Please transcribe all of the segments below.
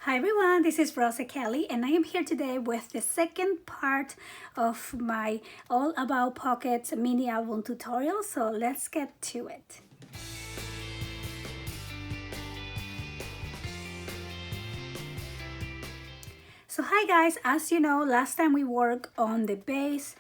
Hi everyone, this is Rosa Kelly and I am here today with the second part of my All About Pockets mini album tutorial. So let's get to it. So hi guys, as you know, last time we worked on the base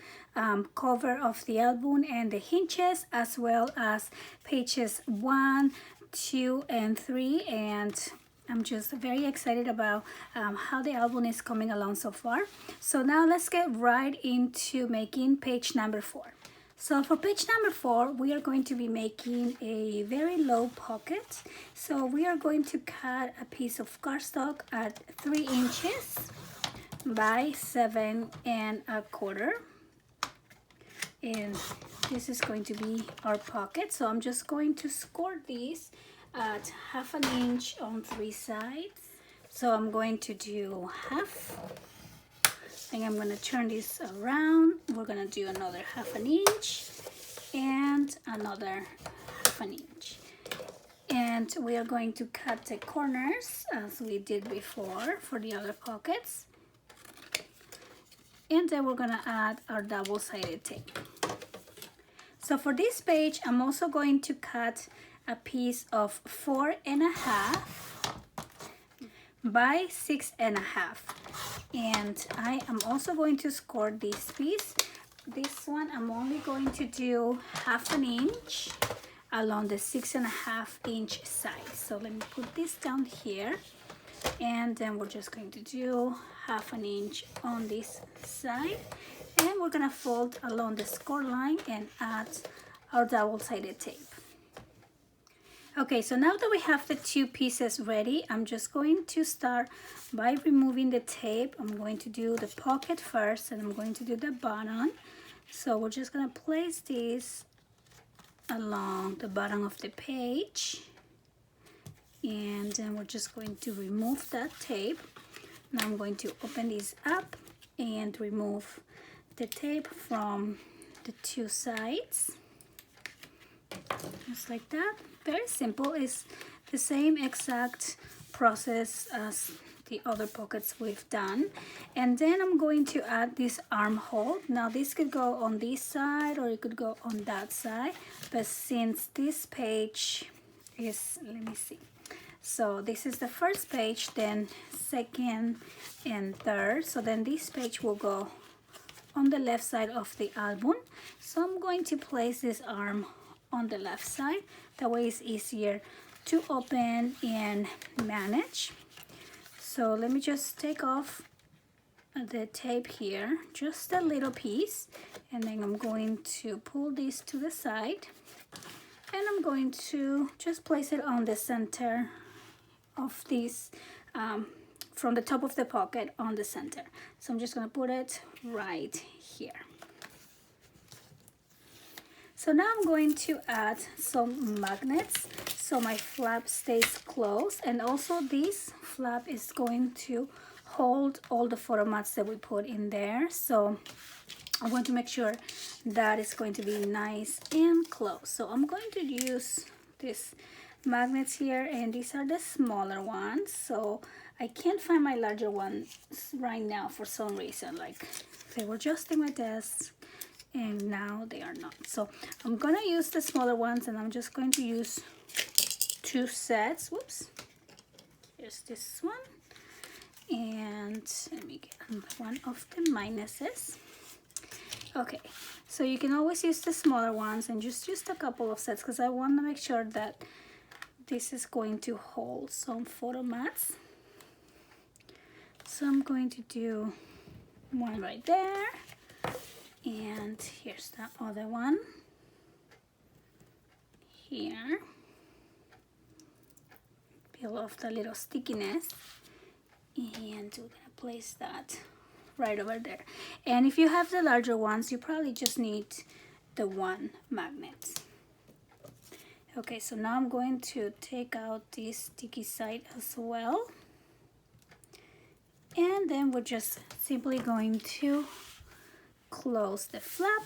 cover of the album and the hinges, as well as pages 1, 2, and 3, and I'm just very excited about how the album is coming along so far. So now let's get right into making page number 4. So for page number 4, we are going to be making a very low pocket. So we are going to cut a piece of cardstock at 3 inches by 7¼ and this is going to be our pocket. So I'm just going to score these at 1/2 inch on 3 sides. So I'm going to do half, and I'm going to turn this around. We're going to do another 1/2 inch and another 1/2 inch, and we are going to cut the corners as we did before for the other pockets, and then we're going to add our double-sided tape. So for this page, I'm also going to cut a piece of 4½ by 6½, and I am also going to score this piece. This one I'm only going to do 1/2 inch along the 6½ inch side. So let me put this down here, and then we're just going to do 1/2 inch on this side, and we're gonna fold along the score line and add our double-sided tape. Okay, so now that we have the 2 pieces ready, I'm just going to start by removing the tape. I'm going to do the pocket first, and I'm going to do the bottom. So we're just gonna place this along the bottom of the page, and then we're just going to remove that tape. Now I'm going to open this up and remove the tape from the 2 sides, just like that. Very simple. It's the same exact process as the other pockets we've done. And then I'm going to add this armhole. Now this could go on this side or it could go on that side, but since this page is, let me see, so this is the first page, then second and third, so then this page will go on the left side of the album. So I'm going to place this arm on the left side. That way it's easier to open and manage. So let me just take off the tape here, just a little piece, and then I'm going to pull this to the side, and I'm going to just place it on the center of this, from the top of the pocket on the center. So I'm just going to put it right here. So now I'm going to add some magnets so my flap stays closed, and also this flap is going to hold all the photo mats that we put in there. So I want to make sure that it's going to be nice and close. So I'm going to use these magnets here, and these are the smaller ones. So I can't find my larger ones right now for some reason, like they were just in my desk and now they are not. So I'm gonna use the smaller ones, and I'm just going to use 2 sets. Whoops, here's this one, and let me get one of the minuses. Okay, so you can always use the smaller ones and just use a couple of sets because I want to make sure that this is going to hold some photo mats. So I'm going to do one right there, and here's the other one here. Peel off the little stickiness, and we're gonna place that right over there. And if you have the larger ones, you probably just need the 1 magnet. Okay, so now I'm going to take out this sticky side as well, and then we're just simply going to close the flap,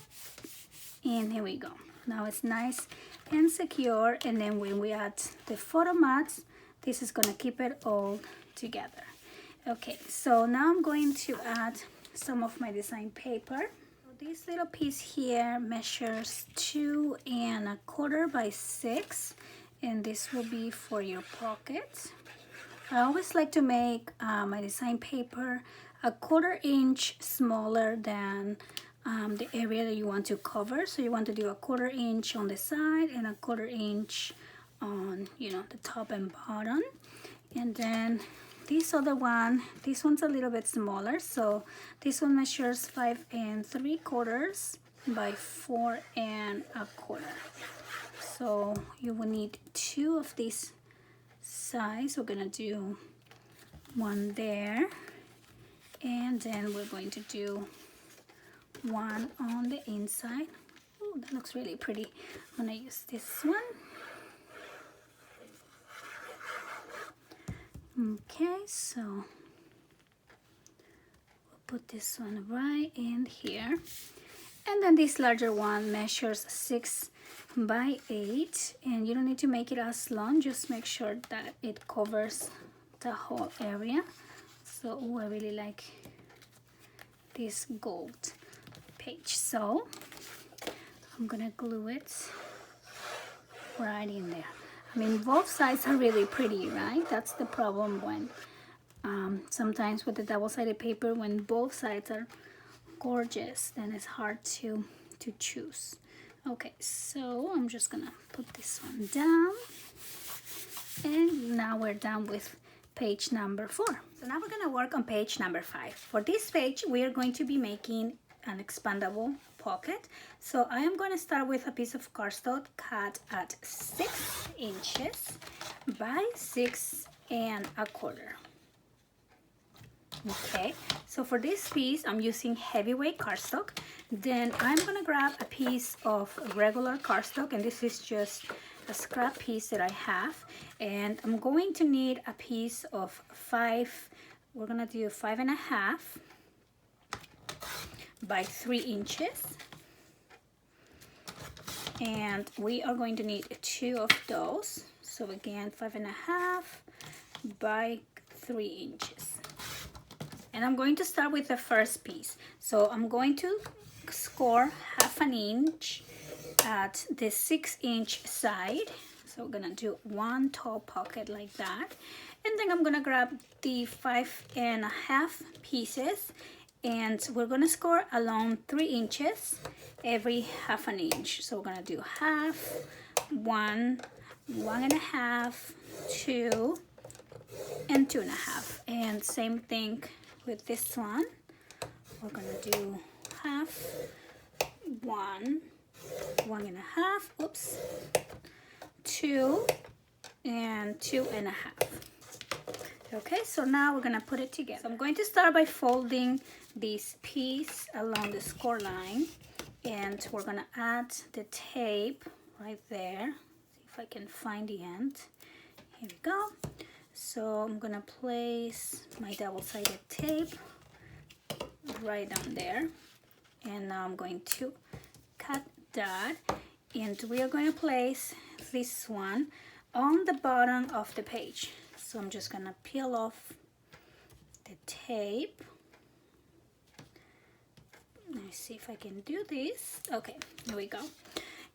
and here we go. Now it's nice and secure, and then when we add the photo mats, this is going to keep it all together. Okay, so now I'm going to add some of my design paper. So this little piece here measures 2 1/4 by 6, and this will be for your pocket. I always like to make my design paper 1/4 inch smaller than the area that you want to cover. So you want to do 1/4 inch on the side and 1/4 inch on, you know, the top and bottom. And then this other one, this one's a little bit smaller, so this one measures 5 3/4 by 4 1/4. So you will need 2 of these size. We're gonna do one there, and then we're going to do one on the inside. Oh, that looks really pretty. I'm gonna use this one. Okay, so we'll put this one right in here. And then this larger one measures 6 by 8, and you don't need to make it as long, just make sure that it covers the whole area. So I really like this gold page, so I'm gonna glue it right in there. I mean, both sides are really pretty, right? That's the problem when sometimes with the double-sided paper, when both sides are gorgeous, then it's hard to choose. Okay, so I'm just gonna put this one down, and now we're done with page number 4. So now we're gonna work on page number 5. For this page, we are going to be making an expandable pocket. So I am going to start with a piece of cardstock cut at 6 inches by 6 1/4. Okay, so for this piece I'm using heavyweight cardstock. Then I'm gonna grab a piece of regular cardstock, and this is just a scrap piece that I have, and I'm going to need a piece of 5. We're gonna do 5 1/2 by 3 inches, and we are going to need 2 of those. So again, 5 1/2 by 3 inches. And I'm going to start with the first piece. So I'm going to score 1/2 inch at the 6 inch side. So we're gonna do one tall pocket like that. And then I'm gonna grab the 5 1/2 pieces, and we're gonna score along 3 inches every 1/2 inch. So we're gonna do 1/2, 1, 1 1/2, 2, and 2 1/2. And same thing with this one. We're gonna do 1/2, 1, 1 1/2, oops, 2, and 2 1/2. Okay, so now we're gonna put it together. So I'm going to start by folding this piece along the score line, and we're gonna add the tape right there. See if I can find the end. Here we go. So I'm gonna place my double-sided tape right down there, and now I'm going to cut that, and we are going to place this one on the bottom of the page. So I'm just gonna peel off the tape. Let me see if I can do this. Okay, here we go.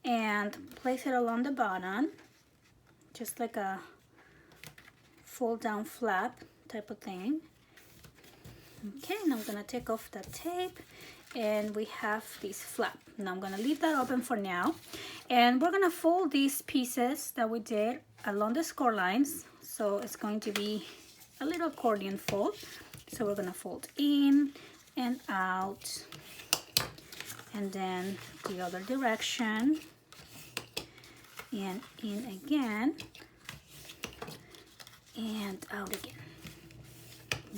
And place it along the bottom, just like a fold down flap type of thing. Okay, now I'm gonna take off the tape, and we have this flap. Now I'm gonna leave that open for now, and we're gonna fold these pieces that we did along the score lines. So it's going to be a little accordion fold. So we're gonna fold in and out, and then the other direction, and in again, and out again.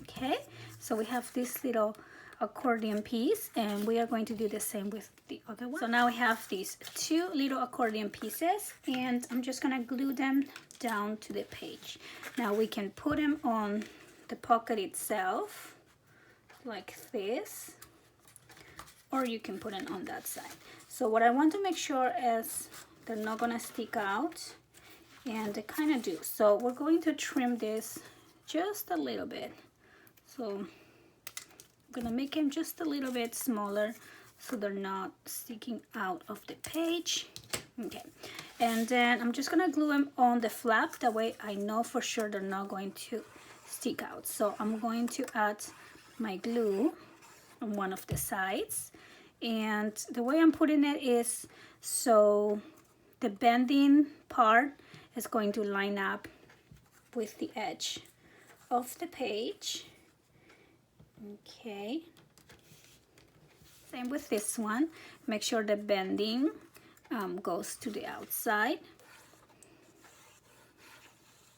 Okay, so we have this little accordion piece, and we are going to do the same with the other one. So now we have these 2 little accordion pieces, and I'm just gonna glue them down to the page. Now we can put them on the pocket itself like this, or you can put it on that side. So what I want to make sure is they're not gonna stick out, and they kind of do. So we're going to trim this just a little bit. So I'm gonna make them just a little bit smaller so they're not sticking out of the page. Okay, and then I'm just gonna glue them on the flap. That way I know for sure they're not going to stick out. So I'm going to add my glue on one of the sides, and the way I'm putting it is so the bending part is going to line up with the edge of the page. Okay, same with this one. Make sure the bending goes to the outside,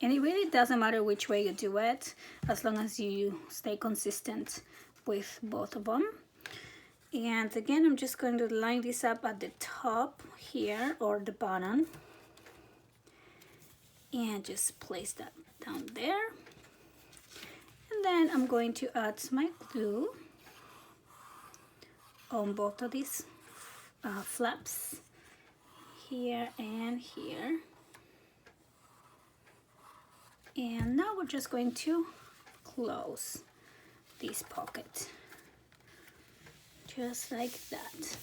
and it really doesn't matter which way you do it as long as you stay consistent with both of them. And again, I'm just going to line this up at the top here or the bottom, and just place that down there. And then I'm going to add my glue on both of these flaps, here and here. And now we're just going to close this pocket, just like that.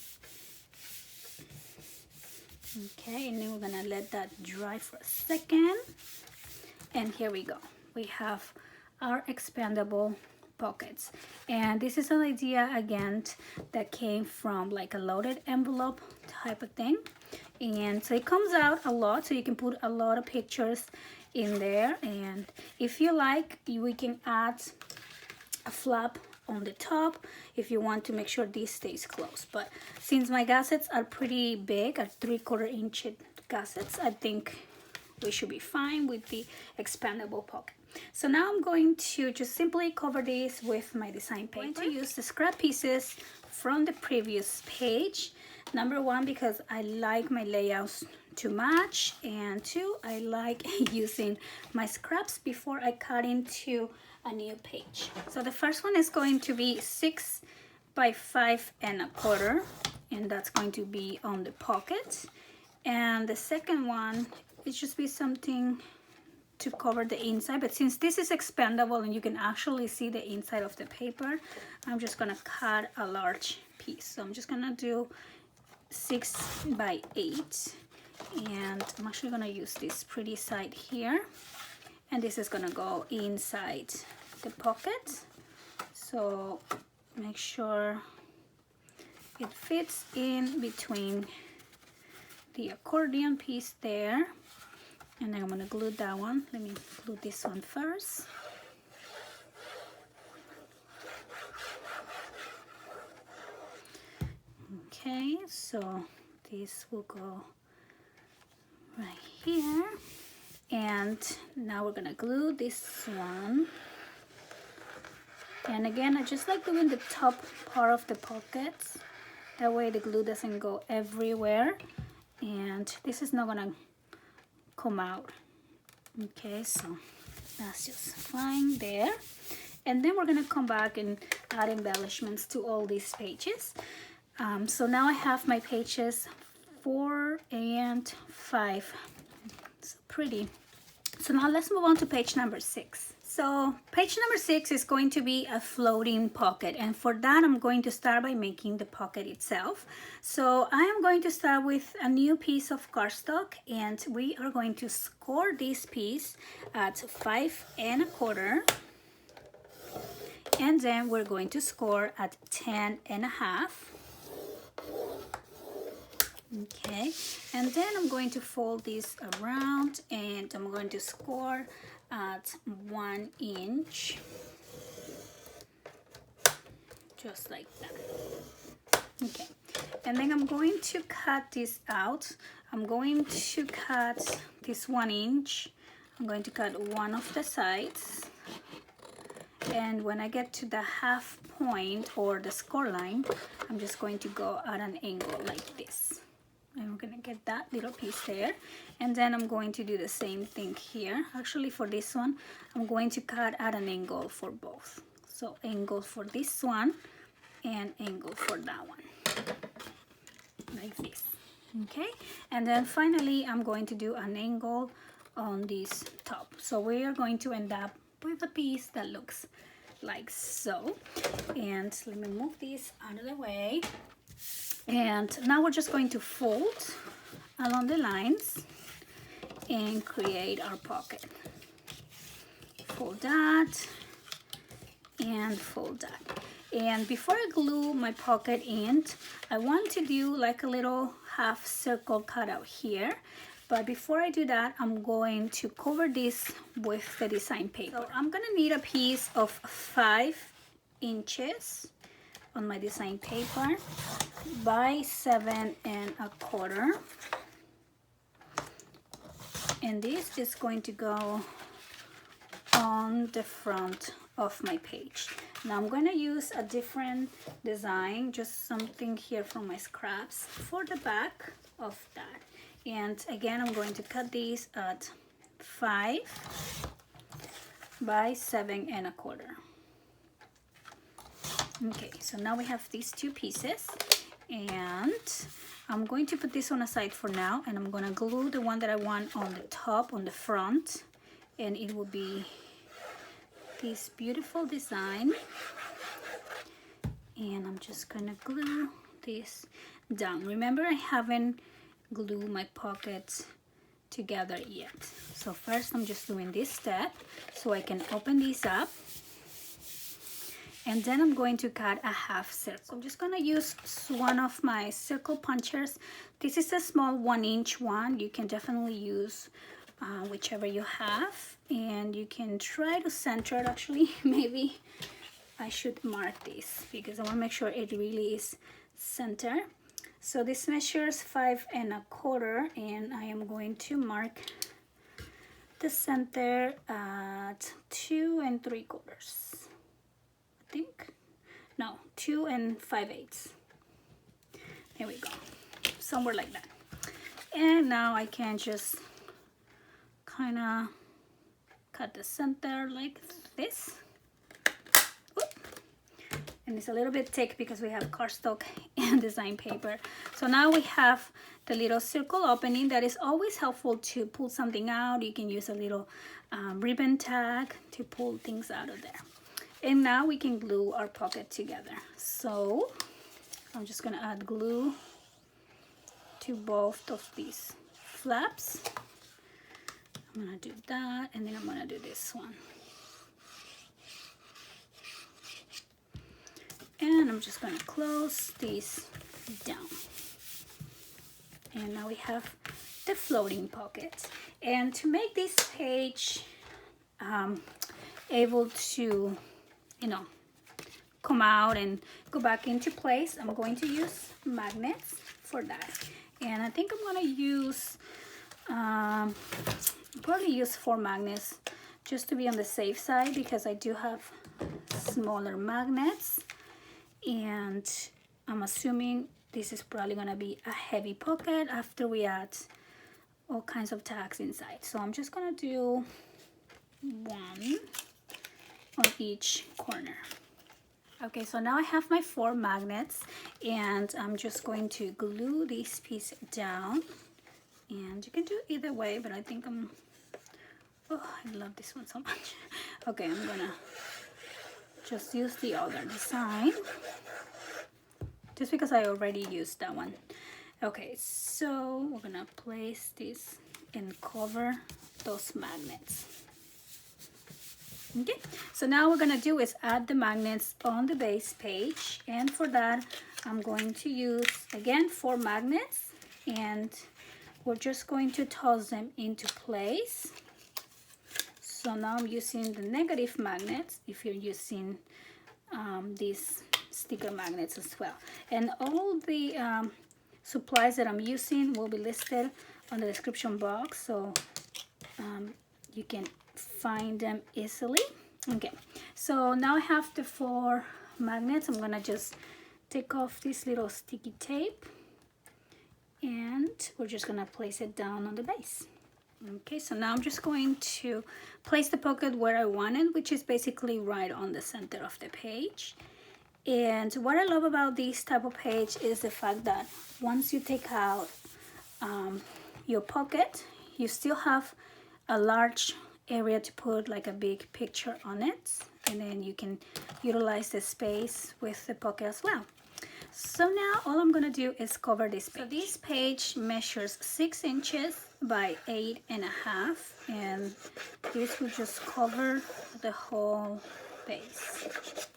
Okay, and then we're gonna let that dry for a second. And here we go. We have our expandable pockets. And this is an idea, again, that came from like a loaded envelope type of thing. And so it comes out a lot, so you can put a lot of pictures in there. And if you like, we can add a flap on the top if you want to make sure this stays closed. But since my gaskets are pretty big, are 3/4 inch gaskets, I think we should be fine with the expandable pocket. So now I'm going to just simply cover this with my design paper. I'm going to use the scrap pieces from the previous page. Number one, because I like my layouts to match, and two, I like using my scraps before I cut into a new page. So the first one is going to be 6 by 5 1/4, and that's going to be on the pocket. And the second one is just be something to cover the inside, but since this is expandable and you can actually see the inside of the paper, I'm just gonna cut a large piece. So I'm just gonna do 6 by 8, and I'm actually gonna use this pretty side here, and this is gonna go inside the pocket. So make sure it fits in between the accordion piece there. And then I'm gonna glue that one. Let me glue this one first. Okay, so this will go right here. And now we're gonna glue this one. And again, I just like doing the top part of the pockets. That way the glue doesn't go everywhere. And this is not gonna come out. Okay, so that's just fine there. And then we're gonna come back and add embellishments to all these pages. So now I have my pages 4 and 5. It's pretty. So now let's move on to page number 6. So page number 6 is going to be a floating pocket, and for that I'm going to start by making the pocket itself. So I am going to start with a new piece of cardstock, and we are going to score this piece at 5 1/4, and then we're going to score at 10 1/2. Okay, and then I'm going to fold this around, and I'm going to score at 1 inch, just like that. Okay, and then I'm going to cut this out. I'm going to cut this 1 inch. I'm going to cut one of the sides, and when I get to the half point or the score line, I'm just going to go at an angle like this. And we're gonna get that little piece there, and then I'm going to do the same thing here. Actually, for this one, I'm going to cut at an angle for both. So angle for this one and angle for that one, like this. Okay, and then finally I'm going to do an angle on this top. So we are going to end up with a piece that looks like so. And let me move this out of the way. And now we're just going to fold along the lines and create our pocket. Fold that and fold that. And before I glue my pocket in, I want to do like a little half circle cutout here. But before I do that, I'm going to cover this with the design paper. So I'm gonna need a piece of 5 inches on my design paper by 7.25. And this is going to go on the front of my page. Now I'm going to use a different design, just something here from my scraps for the back of that. And again, I'm going to cut these at 5 by 7.25. Okay, so now we have these 2 pieces, and I'm going to put this one aside for now, and I'm going to glue the one that I want on the top, on the front, and it will be this beautiful design. And I'm just gonna glue this down. Remember, I haven't glued my pockets together yet. So first I'm just doing this step so I can open these up, and then I'm going to cut a half circle. So I'm just gonna use one of my circle punchers. This is a small 1-inch one. You can definitely use whichever you have, and you can try to center it. Actually, maybe I should mark this because I want to make sure it really is center. So this measures 5.25, and I am going to mark the center at 2 3/4. I think, no, 2 5/8. There we go, somewhere like that. And now I can just kind of cut the center like this. Oop. And it's a little bit thick because we have cardstock and design paper. So now we have the little circle opening. That is always helpful to pull something out. You can use a little ribbon tag to pull things out of there. And now we can glue our pocket together. So I'm just gonna add glue to both of these flaps. I'm gonna do that, and then I'm gonna do this one. And I'm just gonna close these down. And now we have the floating pockets. And to make this page able to, you know, come out and go back into place, I'm going to use magnets for that. And I think I'm gonna use probably use 4 magnets just to be on the safe side, because I do have smaller magnets, and I'm assuming this is probably gonna be a heavy pocket after we add all kinds of tags inside. So I'm just gonna do 1 on each corner. Okay, so now I have my 4 magnets, and I'm just going to glue this piece down. And you can do either way, but I think oh, I love this one so much. Okay, I'm gonna just use the other design just because I already used that one. Okay, so we're gonna place this and cover those magnets. Okay, so now what we're gonna do is add the magnets on the base page, and for that I'm going to use again 4 magnets, and we're just going to toss them into place. So now I'm using the negative magnets if you're using these sticker magnets as well. And all the supplies that I'm using will be listed on the description box, so you can find them easily. Okay, so now I have the 4 magnets. I'm gonna just take off this little sticky tape, and we're just gonna place it down on the base. Okay, so now I'm just going to place the pocket where I want it, which is basically right on the center of the page. And what I love about this type of page is the fact that once you take out your pocket, you still have a large area to put like a big picture on it. and then you can utilize the space with the pocket as well. So now all I'm gonna do is cover this page. So this page measures 6 inches by 8.5, and this will just cover the whole base.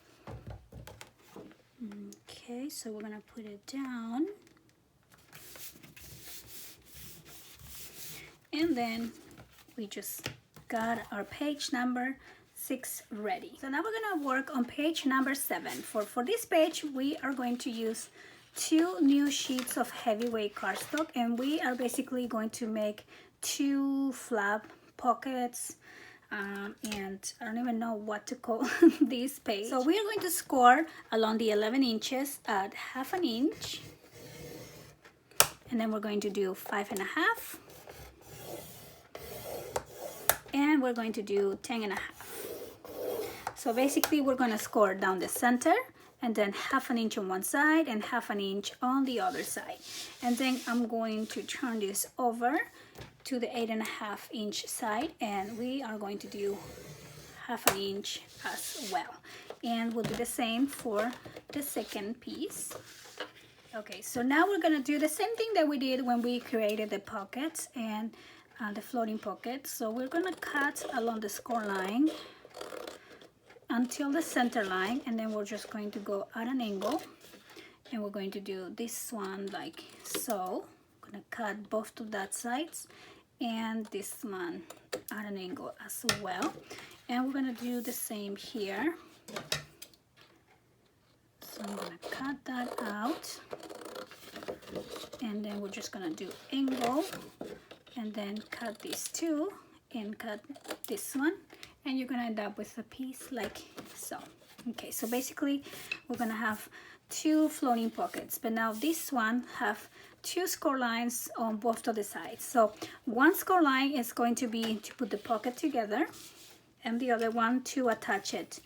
Okay, so we're gonna put it down, and then we just got our page number 6 ready. So now we're gonna work on page number 7. For this page, we are going to use 2 new sheets of heavyweight cardstock, and we are basically going to make 2 flap pockets, and I don't even know what to call this page. So we are going to score along the 11 inches at 1/2 inch, and then we're going to do 5.5, and we're going to do 10.5. So basically we're going to score down the center, and then 1/2 inch on one side and 1/2 inch on the other side. And then I'm going to turn this over to the 8.5 inch side, and we are going to do 1/2 inch as well. And we'll do the same for the second piece. Okay, so now we're gonna do the same thing that we did when we created the pockets and the floating pockets. So we're gonna cut along the score line until the center line, and then we're just going to go at an angle, and we're going to do this one like so. I'm gonna cut both of that sides, and this one at an angle as well, and we're gonna do the same here. So I'm gonna cut that out, and then we're just gonna do angle, and then cut these two and cut this one, and you're gonna end up with a piece like so. Okay, so basically we're gonna have 2 floating pockets, but now this one have 2 score lines on both of the sides. So one score line is going to be to put the pocket together, and the other one to attach it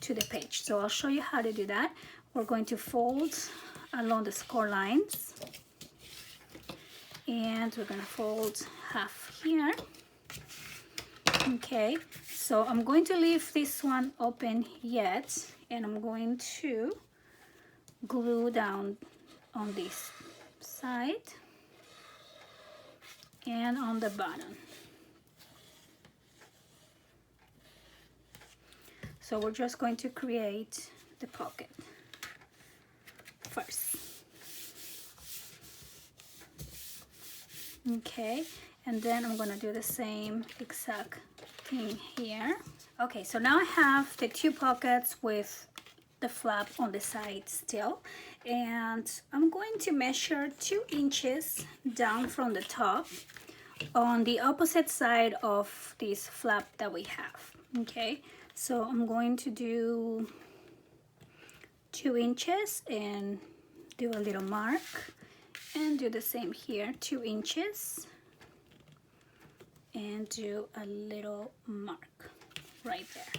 to the page. So I'll show you how to do that. We're going to fold along the score lines, and we're gonna fold half here. Okay, so I'm going to leave this one open yet, and I'm going to glue down on this side and on the bottom. So we're just going to create the pocket first. Okay, and then I'm gonna do the same exact thing here. Okay, so now I have the 2 pockets with the flap on the side still, and I'm going to measure 2 inches down from the top on the opposite side of this flap that we have. Okay, so I'm going to do 2 inches and do a little mark, and do the same here, 2 inches, and do a little mark right there.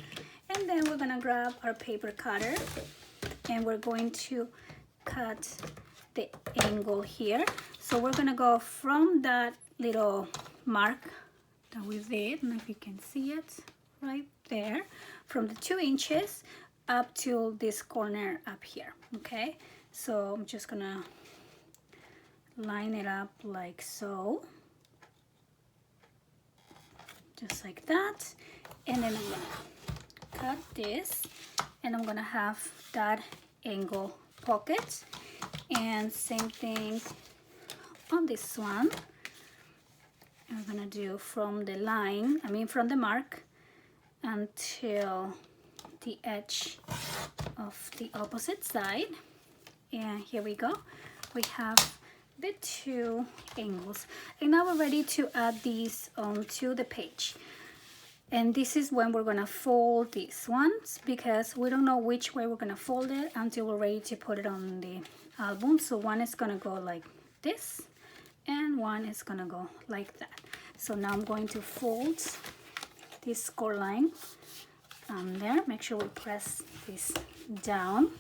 And then we're gonna grab our paper cutter, and we're going to cut the angle here. So we're gonna go from that little mark that we did, I don't know if you can see it right there, from the 2 inches up to this corner up here. Okay, so I'm just gonna line it up like so, just like that, and then I'm gonna cut this, and I'm gonna have that angle pocket, and same thing on this one. I'm gonna do from the line, from the mark until the edge of the opposite side, and here we go. We have the 2 angles, and now we're ready to add these onto the page. And this is when we're gonna fold these ones, because we don't know which way we're gonna fold it until we're ready to put it on the album. So one is gonna go like this, and one is gonna go like that. So now I'm going to fold this score line there. Make sure we press this down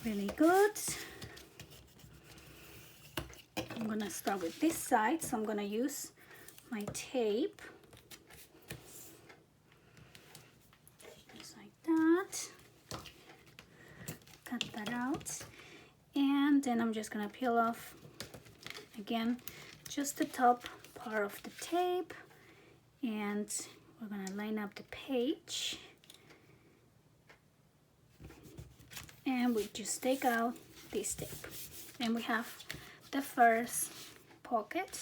really good. I'm gonna start with this side, so I'm gonna use my tape out. And then I'm just gonna peel off again just the top part of the tape, and we're gonna line up the page, and we just take out this tape, and we have the first pocket.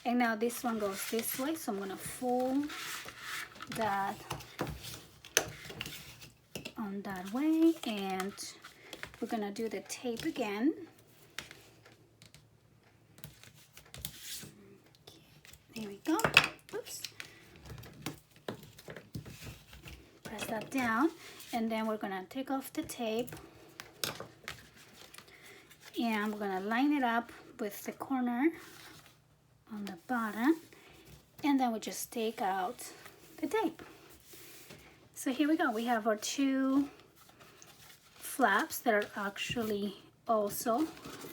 And now this one goes this way, so I'm gonna fold that on that way, and we're gonna do the tape again. There we go. Oops. Press that down, and then we're gonna take off the tape, and we're gonna line it up with the corner on the bottom, and then we just take out the tape. So here we go. We have our two flaps that are actually also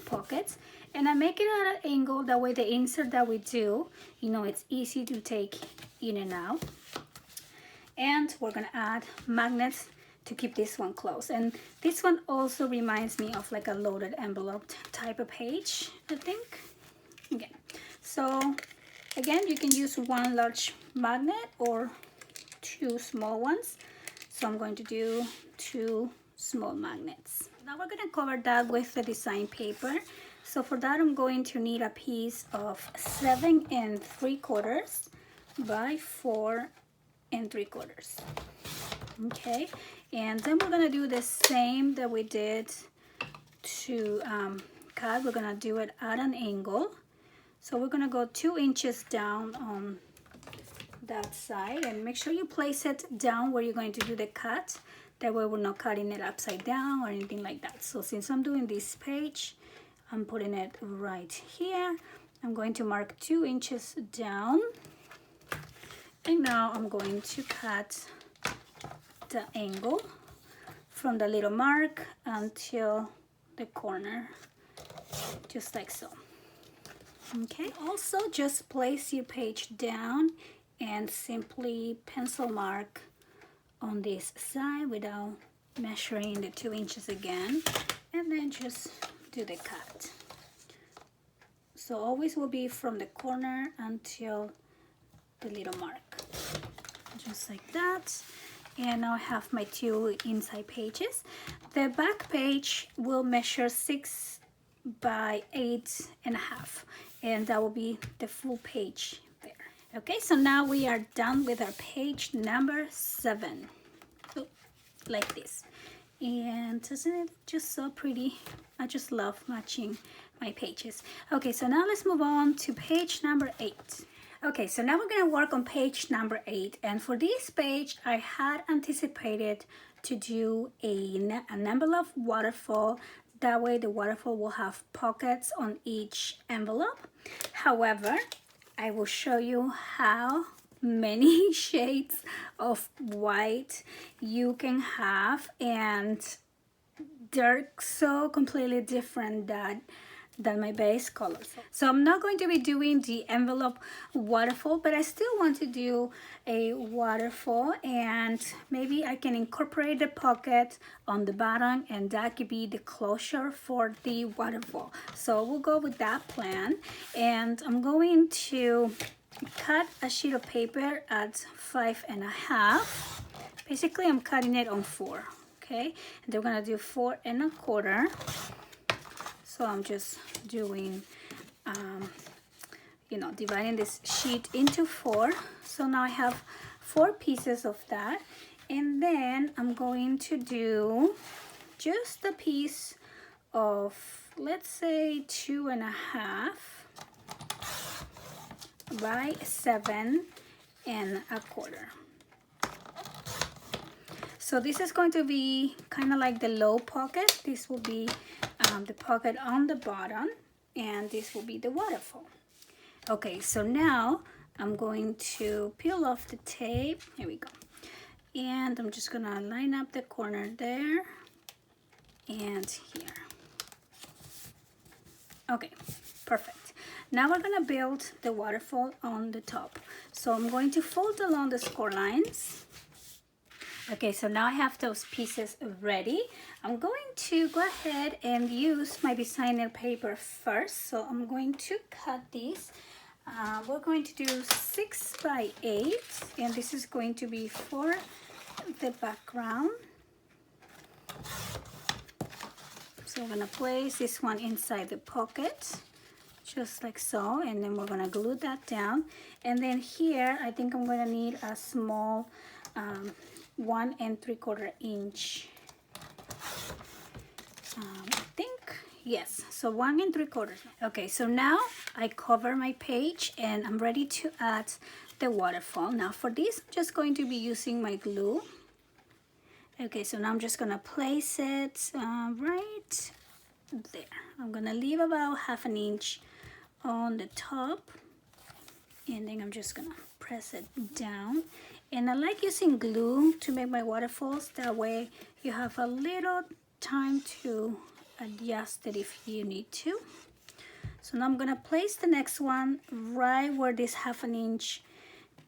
pockets, and I make it at an angle, that way the insert that we do, you know, it's easy to take in and out. And we're gonna add magnets to keep this one closed. And this one also reminds me of like a loaded envelope type of page, I think. Okay, so again, you can use one large magnet or two small ones. So I'm going to do two small magnets. Now we're going to cover that with the design paper. So for that, I'm going to need a piece of 7 3/4 by 4 3/4. Okay, and then we're going to do the same that we did to cut. We're going to do it at an angle. So we're going to go 2 inches down on that side, and make sure you place it down where you're going to do the cut. That way we're not cutting it upside down or anything like that. So since I'm doing this page, I'm putting it right here. I'm going to mark 2 inches down, and now I'm going to cut the angle from the little mark until the corner, just like so. Okay, also just place your page down and simply pencil mark on this side without measuring the 2 inches again, and then just do the cut. So always will be from the corner until the little mark, just like that. And now I have my 2 inside pages. The back page will measure 6 by 8.5, and that will be the full page there. Okay, so now we are done with our page number 7. So, like this. And isn't it just so pretty? I just love matching my pages. Okay, so now let's move on to page number 8. Okay, so now we're going to work on page number 8, and for this page I had anticipated to do an envelope waterfall. That way the waterfall will have pockets on each envelope. However, I will show you how many shades of white you can have, and they're so completely different than my base colors. So I'm not going to be doing the envelope waterfall, but I still want to do a waterfall, and maybe I can incorporate the pocket on the bottom, and that could be the closure for the waterfall. So we'll go with that plan, and I'm going to cut a sheet of paper at 5.5. Basically, I'm cutting it on 4. Okay, and they're gonna do 4 1/4. So I'm just doing, you know, dividing this sheet into 4. So now I have 4 pieces of that. And then I'm going to do just a piece of, let's say, 2.5 by 7.25. So this is going to be kind of like the low pocket. This will be the pocket on the bottom, and this will be the waterfall. Okay, so now I'm going to peel off the tape. Here we go. And I'm just gonna line up the corner there and here. Okay, perfect. Now we're gonna build the waterfall on the top. So I'm going to fold along the score lines. Okay, so now I have those pieces ready. I'm going to go ahead and use my designer paper first. So I'm going to cut these. We're going to do 6 by 8, and this is going to be for the background. So we're gonna place this one inside the pocket, just like so, and then we're gonna glue that down. And then here, I think I'm gonna need a small 1 3/4 inch. I think, yes, so 1 3/4. Okay, so now I cover my page and I'm ready to add the waterfall. Now for this, I'm just going to be using my glue. Okay, so now I'm just gonna place it right there. I'm gonna leave about 1/2 inch on the top, and then I'm just gonna press it down. And I like using glue to make my waterfalls. That way you have a little time to adjust it if you need to. So now I'm gonna place the next one right where this 1/2 inch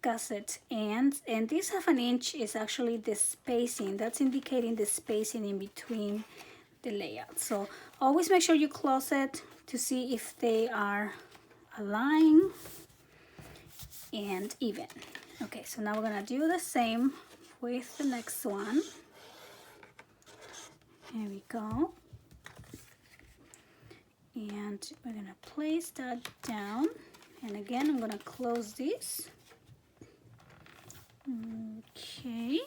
gusset ends, and this 1/2 inch is actually the spacing. That's indicating the spacing in between the layout. So always make sure you close it to see if they are aligned and even. Okay, so now we're gonna do the same with the next one. Here we go. And we're gonna place that down. And again, I'm gonna close this. Okay.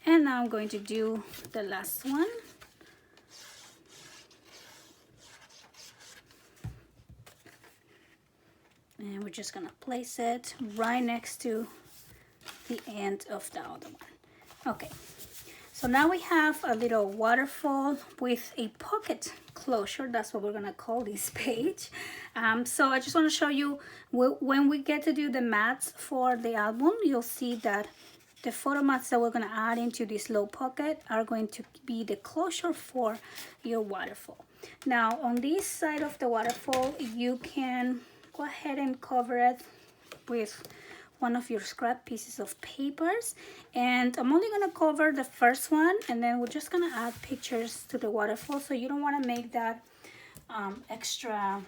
And now I'm going to do the last one. And we're just gonna place it right next to the end of the other one. Okay, so now we have a little waterfall with a pocket closure. That's what we're gonna call this page. So I just want to show you, when we get to do the mats for the album, you'll see that the photo mats that we're gonna add into this low pocket are going to be the closure for your waterfall. Now on this side of the waterfall, you can go ahead and cover it with one of your scrap pieces of papers, and I'm only gonna cover the first one, and then we're just gonna add pictures to the waterfall. So you don't want to make that extra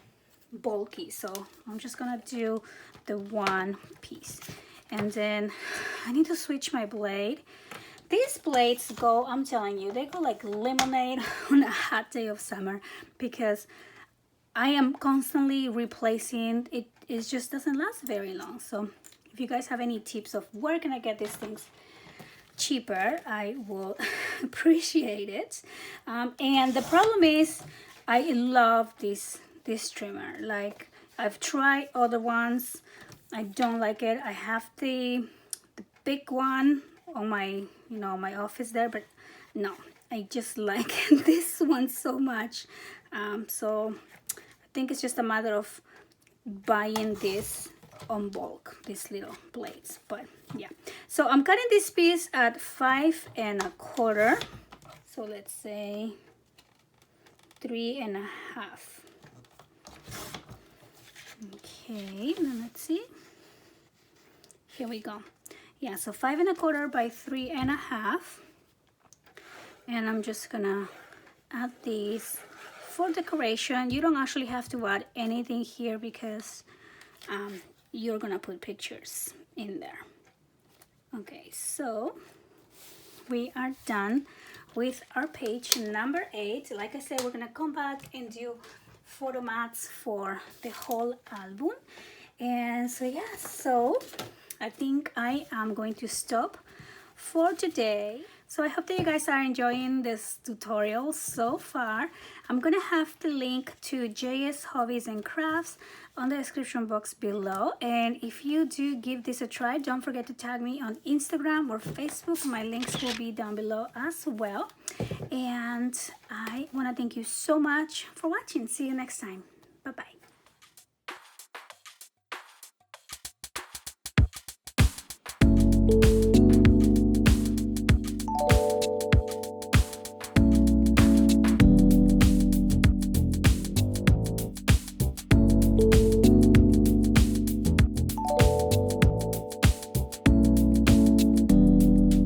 bulky, so I'm just gonna do the one piece. And then I need to switch my blade. These blades go, I'm telling you, they go like lemonade on a hot day of summer, because I am constantly replacing it. It just doesn't last very long. So if you guys have any tips of where can I get these things cheaper, I will appreciate it. And the problem is, I love this trimmer. Like, I've tried other ones, I don't like it. I have the big one on my, my office there, but no, I just like this one so much. So I think it's just a matter of buying this on bulk, these little blades. But yeah, so I'm cutting this piece at 5 1/4. So let's say 3 1/2. Okay, then let's see. Here we go. Yeah, so 5 1/4 by 3 1/2. And I'm just gonna add these for decoration. You don't actually have to add anything here, because you're gonna put pictures in there. Okay, so we are done with our page number 8. Like I said, we're gonna come back and do photo mats for the whole album. And so yeah, so I think I am going to stop for today. So I hope that you guys are enjoying this tutorial so far. I'm gonna have the link to JS Hobbies and Crafts on the description box below. And if you do give this a try, don't forget to tag me on Instagram or Facebook. My links will be down below as well. And I wanna thank you so much for watching. See you next time. Bye-bye.